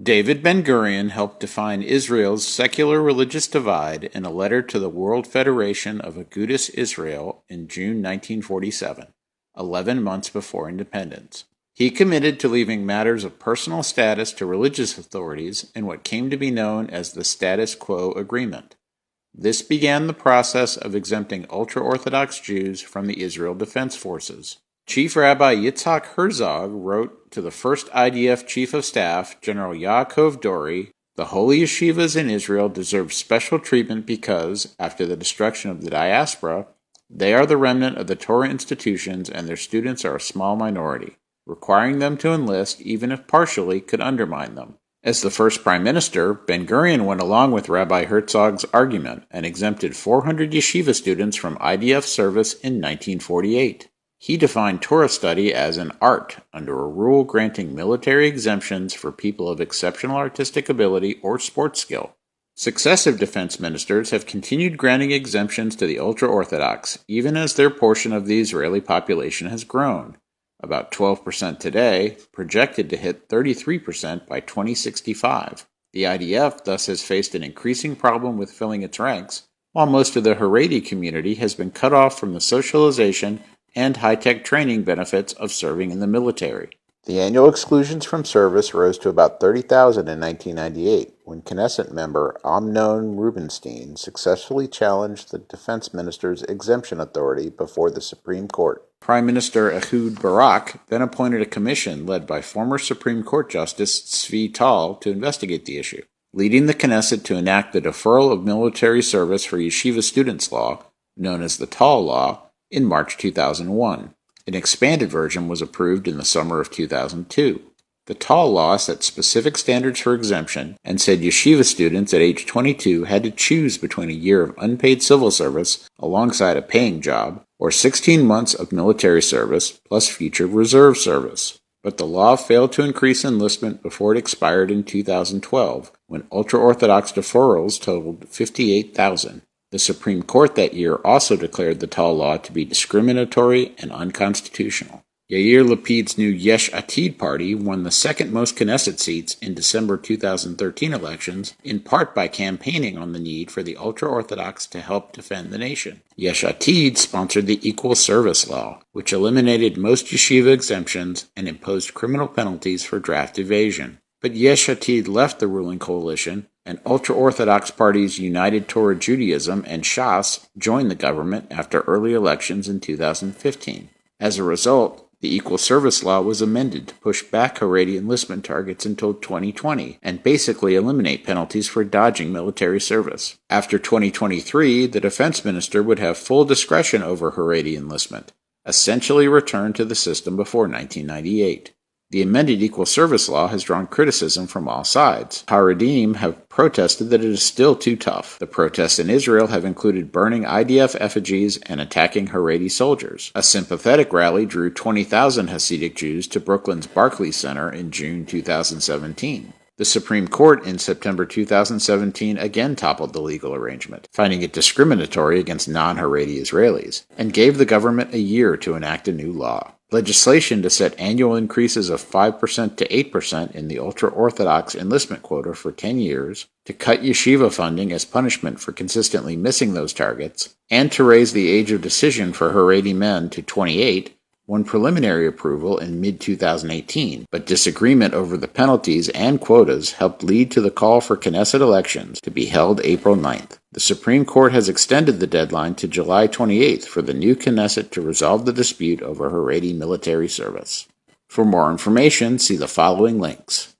David Ben-Gurion helped define Israel's secular religious divide in a letter to the World Federation of Agudat Israel in June 1947, 11 months before independence. He committed to leaving matters of personal status to religious authorities in what came to be known as the status quo agreement. This began the process of exempting ultra-Orthodox Jews from the Israel Defense Forces. Chief Rabbi Yitzhak Herzog wrote to the first IDF Chief of Staff, General Yaakov Dori, "The holy yeshivas in Israel deserve special treatment because, after the destruction of the diaspora, they are the remnant of the Torah institutions and their students are a small minority. Requiring them to enlist, even if partially, could undermine them." As the first prime minister, Ben-Gurion went along with Rabbi Herzog's argument and exempted 400 yeshiva students from IDF service in 1948. He defined Torah study as an art under a rule granting military exemptions for people of exceptional artistic ability or sports skill. Successive defense ministers have continued granting exemptions to the ultra-Orthodox, even as their portion of the Israeli population has grown. About 12% today, projected to hit 33% by 2065. The IDF thus has faced an increasing problem with filling its ranks, while most of the Haredi community has been cut off from the socialization and high-tech training benefits of serving in the military. The annual exclusions from service rose to about 30,000 in 1998, when Knesset member Amnon Rubinstein successfully challenged the defense minister's exemption authority before the Supreme Court. Prime Minister Ehud Barak then appointed a commission led by former Supreme Court Justice Tzvi Tal to investigate the issue, leading the Knesset to enact the Deferral of Military Service for Yeshiva Students Law, known as the Tal Law, in March 2001. An expanded version was approved in the summer of 2002. The Tal Law set specific standards for exemption and said yeshiva students at age 22 had to choose between a year of unpaid civil service alongside a paying job or 16 months of military service plus future reserve service. But the law failed to increase enlistment before it expired in 2012, when ultra-Orthodox deferrals totaled 58,000. The Supreme Court that year also declared the Tal Law to be discriminatory and unconstitutional. Yair Lapid's new Yesh Atid party won the second most Knesset seats in December 2013 elections, in part by campaigning on the need for the ultra-Orthodox to help defend the nation. Yesh Atid sponsored the Equal Service Law, which eliminated most yeshiva exemptions and imposed criminal penalties for draft evasion. But Yesh Atid left the ruling coalition, and ultra-Orthodox parties United Torah Judaism and Shas joined the government after early elections in 2015. As a result, the Equal Service Law was amended to push back Haredi enlistment targets until 2020 and basically eliminate penalties for dodging military service. After 2023, the defense minister would have full discretion over Haredi enlistment, essentially returned to the system before 1998. The amended Equal Service Law has drawn criticism from all sides. Haredim have protested that it is still too tough. The protests in Israel have included burning IDF effigies and attacking Haredi soldiers. A sympathetic rally drew 20,000 Hasidic Jews to Brooklyn's Barclays Center in June 2017. The Supreme Court in September 2017 again toppled the legal arrangement, finding it discriminatory against non-Haredi Israelis, and gave the government a year to enact a new law. Legislation to set annual increases of 5% to 8% in the ultra-Orthodox enlistment quota for 10 years, to cut yeshiva funding as punishment for consistently missing those targets, and to raise the age of decision for Haredi men to 28, won preliminary approval in mid-2018, but disagreement over the penalties and quotas helped lead to the call for Knesset elections to be held April 9th. The Supreme Court has extended the deadline to July 28th for the new Knesset to resolve the dispute over Haredi military service. For more information, see the following links.